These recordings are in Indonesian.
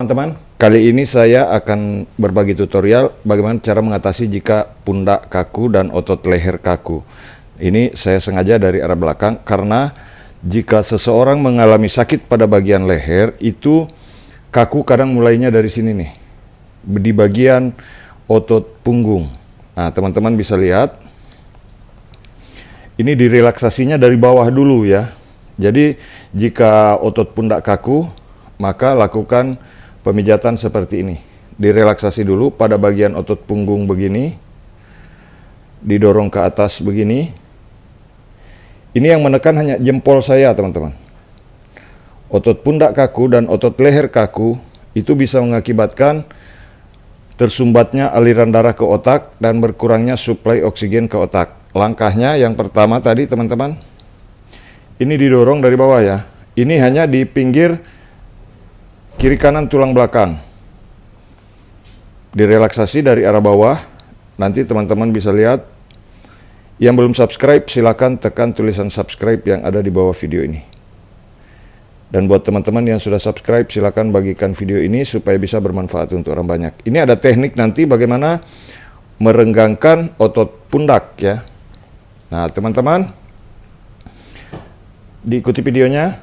teman-teman, kali ini saya akan berbagi tutorial bagaimana cara mengatasi jika pundak kaku dan otot leher kaku. Ini saya sengaja dari arah belakang karena jika seseorang mengalami sakit pada bagian leher, itu kaku kadang mulainya dari sini nih, di bagian otot punggung. Nah, teman-teman bisa lihat, ini direlaksasinya dari bawah dulu ya. Jadi jika otot pundak kaku, maka lakukan pemijatan seperti ini. Direlaksasi dulu pada bagian otot punggung begini, didorong ke atas begini. Ini yang menekan hanya jempol saya, teman-teman. Otot pundak kaku dan otot leher kaku itu bisa mengakibatkan tersumbatnya aliran darah ke otak dan berkurangnya suplai oksigen ke otak. Langkahnya yang pertama tadi, teman-teman, ini didorong dari bawah ya. Ini hanya di pinggir kiri kanan tulang belakang, direlaksasi dari arah bawah. Nanti teman-teman bisa lihat. Yang belum subscribe, silakan tekan tulisan subscribe yang ada di bawah video ini. Dan buat teman-teman yang sudah subscribe, silakan bagikan video ini supaya bisa bermanfaat untuk orang banyak. Ini ada teknik nanti bagaimana merenggangkan otot pundak ya. Nah, teman-teman, diikuti videonya,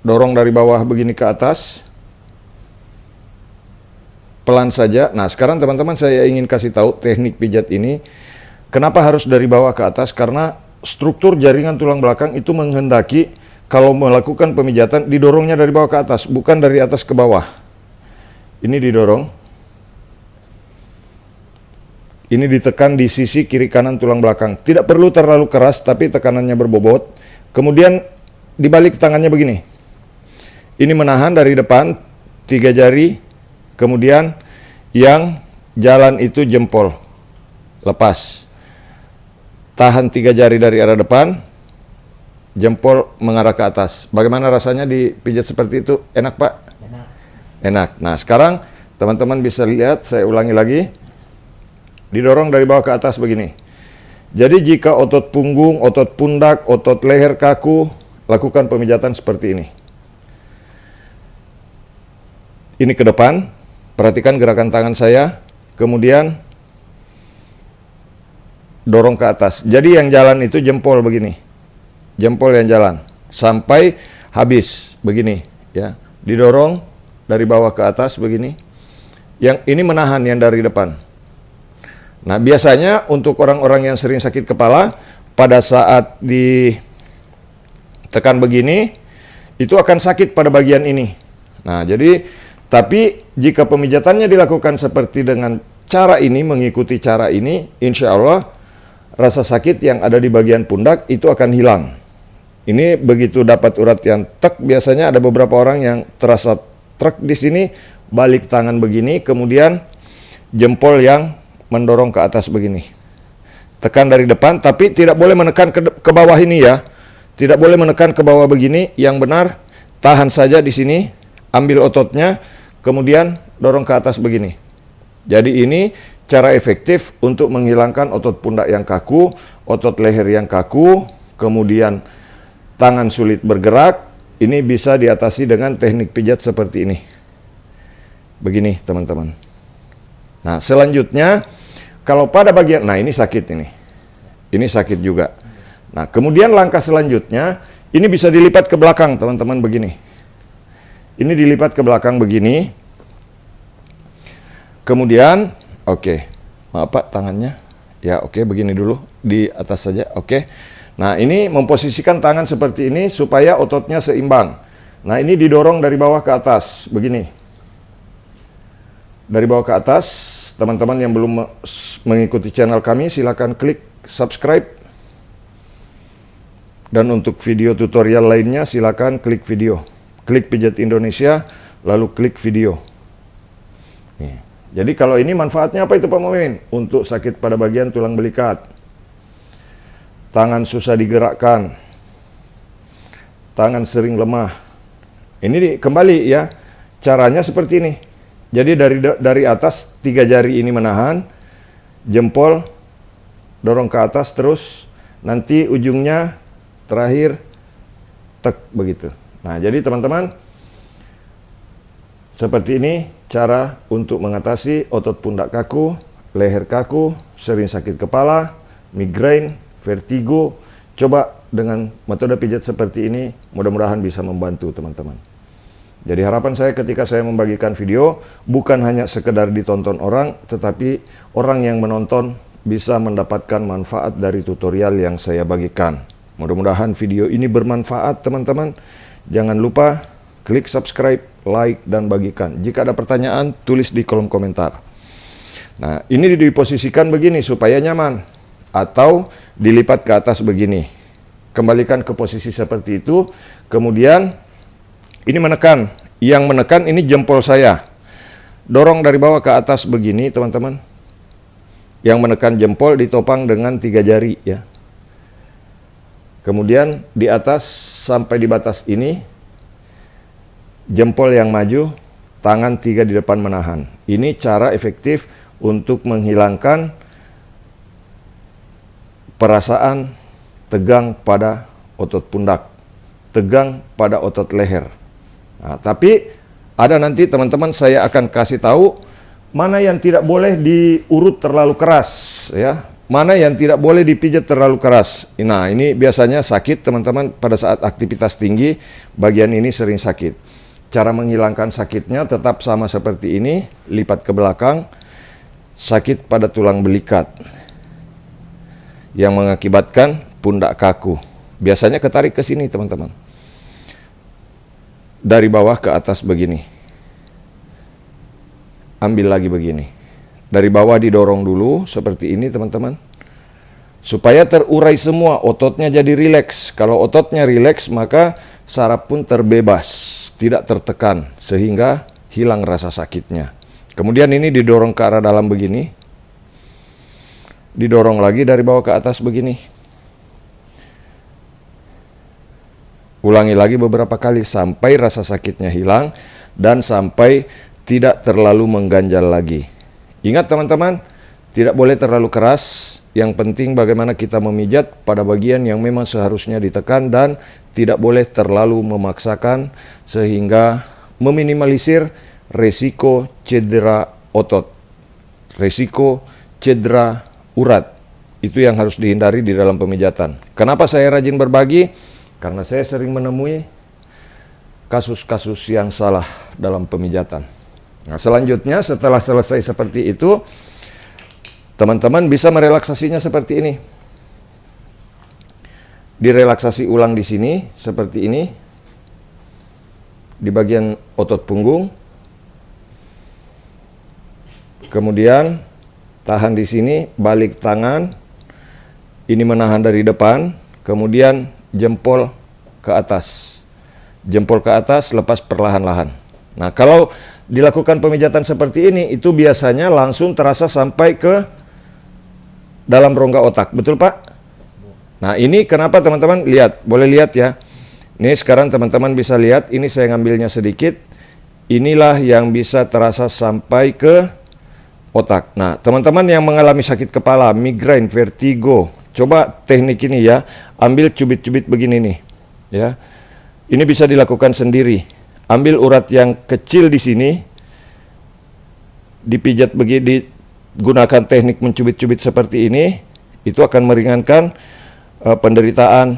dorong dari bawah begini ke atas. Pelan saja. Nah, sekarang teman-teman saya ingin kasih tahu teknik pijat ini. Kenapa harus dari bawah ke atas? Karena struktur jaringan tulang belakang itu menghendaki kalau melakukan pemijatan didorongnya dari bawah ke atas, bukan dari atas ke bawah. Ini didorong. Ini ditekan di sisi kiri kanan tulang belakang. Tidak perlu terlalu keras, tapi tekanannya berbobot. Kemudian dibalik tangannya begini. Ini menahan dari depan 3 jari. Kemudian yang jalan itu jempol, lepas. Tahan 3 jari dari arah depan, jempol mengarah ke atas. Bagaimana rasanya dipijat seperti itu? Enak, Pak? Enak. Enak. Nah, sekarang teman-teman bisa lihat, saya ulangi lagi. Didorong dari bawah ke atas begini. Jadi jika otot punggung, otot pundak, otot leher kaku, lakukan pemijatan seperti ini. Ini ke depan. Perhatikan gerakan tangan saya, kemudian dorong ke atas. Jadi yang jalan itu jempol begini, jempol yang jalan sampai habis begini ya. Didorong dari bawah ke atas begini. Yang ini menahan yang dari depan. Nah, biasanya untuk orang-orang yang sering sakit kepala, pada saat ditekan begini, itu akan sakit pada bagian ini. Nah, jadi tapi jika pemijatannya dilakukan seperti dengan cara ini, mengikuti cara ini, insya Allah rasa sakit yang ada di bagian pundak itu akan hilang. Ini begitu dapat urat yang tek, biasanya ada beberapa orang yang terasa trek di sini, balik tangan begini, kemudian jempol yang mendorong ke atas begini. Tekan dari depan, tapi tidak boleh menekan ke bawah ini ya. Tidak boleh menekan ke bawah begini, yang benar tahan saja di sini, ambil ototnya, kemudian dorong ke atas begini. Jadi ini cara efektif untuk menghilangkan otot pundak yang kaku, otot leher yang kaku, kemudian tangan sulit bergerak. Ini bisa diatasi dengan teknik pijat seperti ini. Begini teman-teman. Nah, selanjutnya kalau pada bagian, nah ini sakit ini. Ini sakit juga. Nah, kemudian langkah selanjutnya, ini bisa dilipat ke belakang teman-teman begini. Ini dilipat ke belakang begini. Kemudian, oke. Maaf Pak, tangannya. Ya, oke, begini dulu. Di atas saja, oke. Nah, ini memposisikan tangan seperti ini supaya ototnya seimbang. Nah, ini didorong dari bawah ke atas, begini. Dari bawah ke atas, teman-teman yang belum mengikuti channel kami, silakan klik subscribe. Dan untuk video tutorial lainnya, silakan klik video. Klik Pijat Indonesia, lalu klik video. Nih. Jadi kalau ini manfaatnya apa itu Pak Mumin? Untuk sakit pada bagian tulang belikat. Tangan susah digerakkan. Tangan sering lemah. Ini kembali ya, caranya seperti ini. Jadi dari atas 3 jari ini menahan, jempol dorong ke atas terus, nanti ujungnya terakhir tek begitu. Nah, jadi teman-teman, Seperti ini cara untuk mengatasi otot pundak kaku, leher kaku, sering sakit kepala, migrain, vertigo. Coba dengan metode pijat seperti ini, mudah-mudahan bisa membantu teman-teman. Jadi harapan saya ketika saya membagikan video, bukan hanya sekedar ditonton orang, tetapi orang yang menonton bisa mendapatkan manfaat dari tutorial yang saya bagikan. Mudah-mudahan video ini bermanfaat teman-teman. Jangan lupa klik subscribe, like, dan bagikan. Jika ada pertanyaan, tulis di kolom komentar. Nah, ini diposisikan begini supaya nyaman, atau dilipat ke atas begini. Kembalikan ke posisi seperti itu, kemudian ini menekan. Yang menekan ini jempol saya. Dorong dari bawah ke atas begini, teman-teman. Yang menekan jempol ditopang dengan 3 jari, ya. Kemudian di atas sampai di batas ini, jempol yang maju, tangan 3 di depan menahan. Ini cara efektif untuk menghilangkan perasaan tegang pada otot pundak, tegang pada otot leher. Nah, tapi ada nanti teman-teman saya akan kasih tahu mana yang tidak boleh diurut terlalu keras, ya. Mana yang tidak boleh dipijat terlalu keras. Nah, ini biasanya sakit teman-teman pada saat aktivitas tinggi, bagian ini sering sakit. Cara menghilangkan sakitnya tetap sama seperti ini, lipat ke belakang, sakit pada tulang belikat yang mengakibatkan pundak kaku. Biasanya ketarik ke sini teman-teman. Dari bawah ke atas begini. Ambil lagi begini. Dari bawah didorong dulu seperti ini teman-teman. Supaya terurai semua, ototnya jadi rileks. Kalau ototnya rileks maka saraf pun terbebas, tidak tertekan, sehingga hilang rasa sakitnya. Kemudian ini didorong ke arah dalam begini. Didorong lagi dari bawah ke atas begini. Ulangi lagi beberapa kali sampai rasa sakitnya hilang dan sampai tidak terlalu mengganjal lagi. Ingat teman-teman, tidak boleh terlalu keras. Yang penting bagaimana kita memijat pada bagian yang memang seharusnya ditekan dan tidak boleh terlalu memaksakan sehingga meminimalisir resiko cedera otot, resiko cedera urat. Itu yang harus dihindari di dalam pemijatan. Kenapa saya rajin berbagi? Karena saya sering menemui kasus-kasus yang salah dalam pemijatan. Nah, selanjutnya setelah selesai seperti itu, teman-teman bisa merelaksasinya seperti ini. Direlaksasi ulang di sini seperti ini. Di bagian otot punggung. Kemudian tahan di sini, balik tangan. Ini menahan dari depan, kemudian jempol ke atas. Jempol ke atas, lepas perlahan-lahan. Nah, kalau dilakukan pemijatan seperti ini, itu biasanya langsung terasa sampai ke dalam rongga otak. Betul, Pak? Nah, ini kenapa teman-teman? Lihat, boleh lihat ya. Ini sekarang teman-teman bisa lihat, ini saya ngambilnya sedikit. Inilah yang bisa terasa sampai ke otak. Nah, teman-teman yang mengalami sakit kepala, migrain, vertigo, coba teknik ini ya. Ambil cubit-cubit begini nih, ya. Ini bisa dilakukan sendiri. Ambil urat yang kecil di sini, dipijat begini, gunakan teknik mencubit-cubit seperti ini, itu akan meringankan penderitaan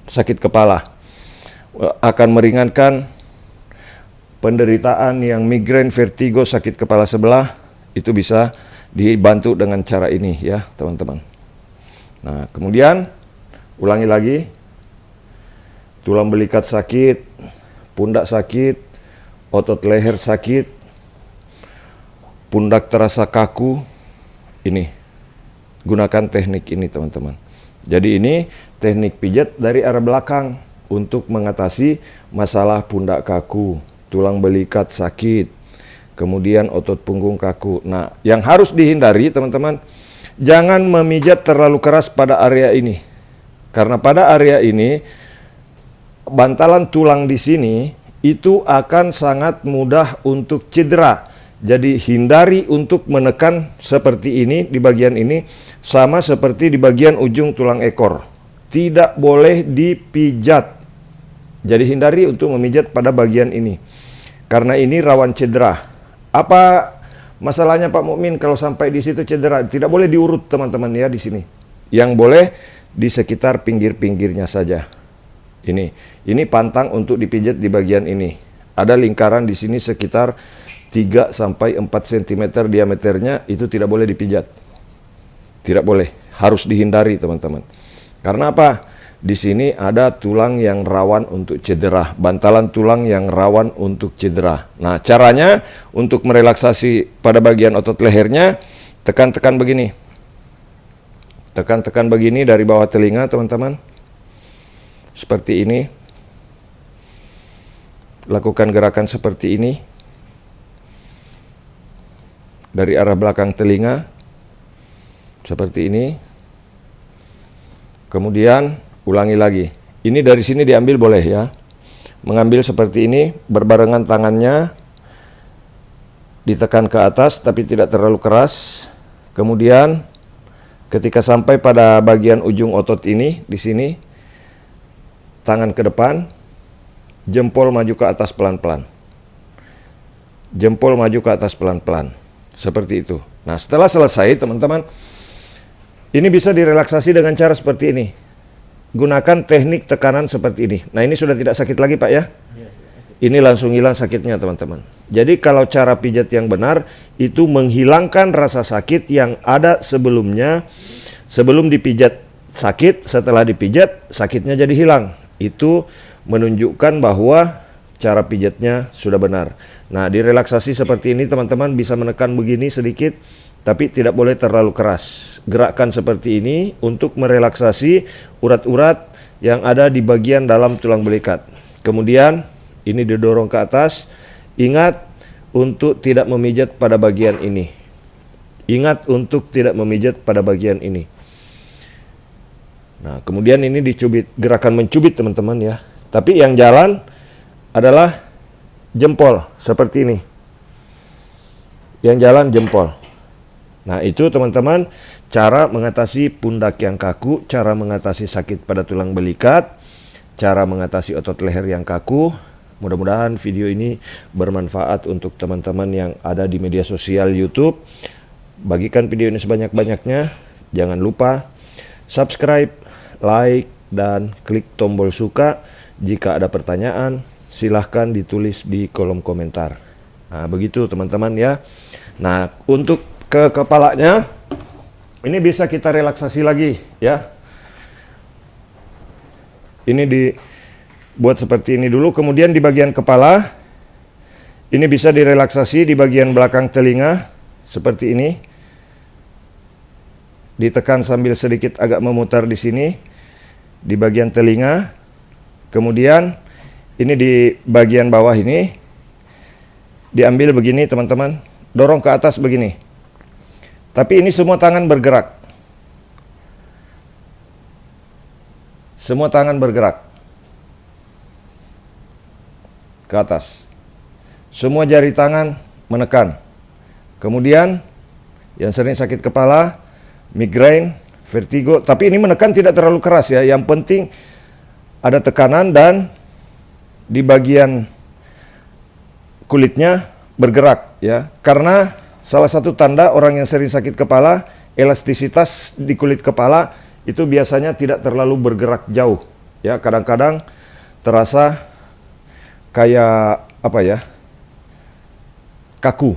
sakit kepala, akan meringankan penderitaan yang migrain, vertigo, sakit kepala sebelah, itu bisa dibantu dengan cara ini ya teman-teman. Nah, kemudian ulangi lagi, tulang belikat sakit, pundak sakit, otot leher sakit, pundak terasa kaku, ini gunakan teknik ini teman-teman. Jadi ini teknik pijat dari arah belakang untuk mengatasi masalah pundak kaku, tulang belikat sakit, kemudian otot punggung kaku. Nah, yang harus dihindari teman-teman, jangan memijat terlalu keras pada area ini. Karena pada area ini bantalan tulang di sini itu akan sangat mudah untuk cedera. Jadi hindari untuk menekan seperti ini di bagian ini, sama seperti di bagian ujung tulang ekor. Tidak boleh dipijat. Jadi hindari untuk memijat pada bagian ini. Karena ini rawan cedera. Apa masalahnya Pak Mukmin kalau sampai di situ cedera? Tidak boleh diurut teman-teman ya di sini. Yang boleh di sekitar pinggir-pinggirnya saja. Ini pantang untuk dipijat di bagian ini. Ada lingkaran di sini sekitar 3 sampai 4 cm diameternya, itu tidak boleh dipijat. Tidak boleh, harus dihindari teman-teman. Karena apa? Di sini ada tulang yang rawan untuk cedera, bantalan tulang yang rawan untuk cedera. Nah, caranya untuk merelaksasi pada bagian otot lehernya, tekan-tekan begini. Tekan-tekan begini dari bawah telinga, teman-teman. Seperti ini. Lakukan gerakan seperti ini. Dari arah belakang telinga. Seperti ini. Kemudian ulangi lagi. Ini dari sini diambil boleh ya. Mengambil seperti ini, berbarengan tangannya, ditekan ke atas tapi tidak terlalu keras. Kemudian ketika sampai pada bagian ujung otot ini, di sini, tangan ke depan, jempol maju ke atas pelan-pelan. Jempol maju ke atas pelan-pelan. Seperti itu. Nah, setelah selesai teman-teman, ini bisa direlaksasi dengan cara seperti ini. Gunakan teknik tekanan seperti ini. Nah, ini sudah tidak sakit lagi Pak ya? Ini langsung hilang sakitnya teman-teman. Jadi kalau cara pijat yang benar, itu menghilangkan rasa sakit yang ada sebelumnya. Sebelum dipijat sakit, setelah dipijat sakitnya jadi hilang. Itu menunjukkan bahwa cara pijatnya sudah benar. Nah, direlaksasi seperti ini teman-teman bisa menekan begini sedikit, tapi tidak boleh terlalu keras. Gerakan seperti ini untuk merelaksasi urat-urat yang ada di bagian dalam tulang belikat. Kemudian ini didorong ke atas. Ingat untuk tidak memijat pada bagian ini. Ingat untuk tidak memijat pada bagian ini. Nah, kemudian ini dicubit, gerakan mencubit teman-teman ya. Tapi yang jalan adalah jempol seperti ini. Yang jalan jempol. Nah, itu teman-teman cara mengatasi pundak yang kaku, cara mengatasi sakit pada tulang belikat, cara mengatasi otot leher yang kaku. Mudah-mudahan video ini bermanfaat untuk teman-teman yang ada di media sosial YouTube. Bagikan video ini sebanyak-banyaknya. Jangan lupa subscribe, like, dan klik tombol suka. Jika ada pertanyaan, silahkan ditulis di kolom komentar. Nah, begitu teman-teman ya. Nah, untuk ke kepalanya, ini bisa kita relaksasi lagi ya. Ini dibuat seperti ini dulu, kemudian di bagian kepala, ini bisa direlaksasi di bagian belakang telinga, seperti ini. Ditekan sambil sedikit agak memutar di sini, di bagian telinga. Kemudian ini di bagian bawah ini, diambil begini teman-teman, dorong ke atas begini. Tapi ini semua tangan bergerak. Semua tangan bergerak ke atas. Semua jari tangan menekan. Kemudian yang sering sakit kepala, migrain, vertigo, tapi ini menekan tidak terlalu keras ya. Yang penting ada tekanan dan di bagian kulitnya bergerak ya. Karena salah satu tanda orang yang sering sakit kepala, elastisitas di kulit kepala itu biasanya tidak terlalu bergerak jauh. Ya, kadang-kadang terasa kayak apa ya? Kaku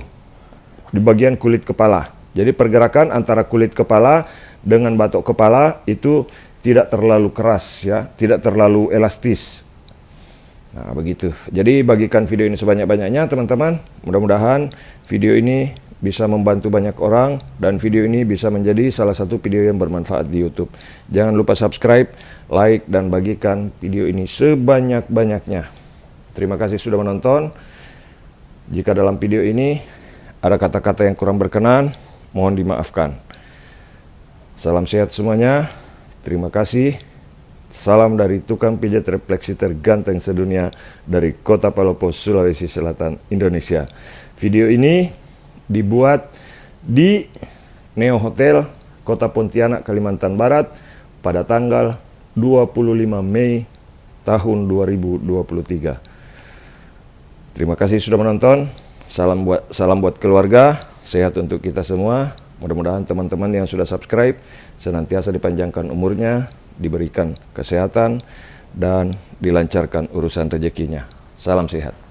di bagian kulit kepala. Jadi pergerakan antara kulit kepala dengan batok kepala itu tidak terlalu keras ya, tidak terlalu elastis. Nah, begitu. Jadi bagikan video ini sebanyak-banyaknya teman-teman. Mudah-mudahan video ini bisa membantu banyak orang dan video ini bisa menjadi salah satu video yang bermanfaat di YouTube. Jangan lupa subscribe, like, dan bagikan video ini sebanyak-banyaknya. Terima kasih sudah menonton. Jika dalam video ini ada kata-kata yang kurang berkenan, mohon dimaafkan. Salam sehat semuanya. Terima kasih. Salam dari tukang pijat refleksi terganteng sedunia dari Kota Palopo, Sulawesi Selatan, Indonesia. Video ini dibuat di Neo Hotel, Kota Pontianak, Kalimantan Barat pada tanggal 25 Mei tahun 2023. Terima kasih sudah menonton. Salam buat keluarga, sehat untuk kita semua. Mudah-mudahan teman-teman yang sudah subscribe senantiasa dipanjangkan umurnya, diberikan kesehatan, dan dilancarkan urusan rezekinya. Salam sehat.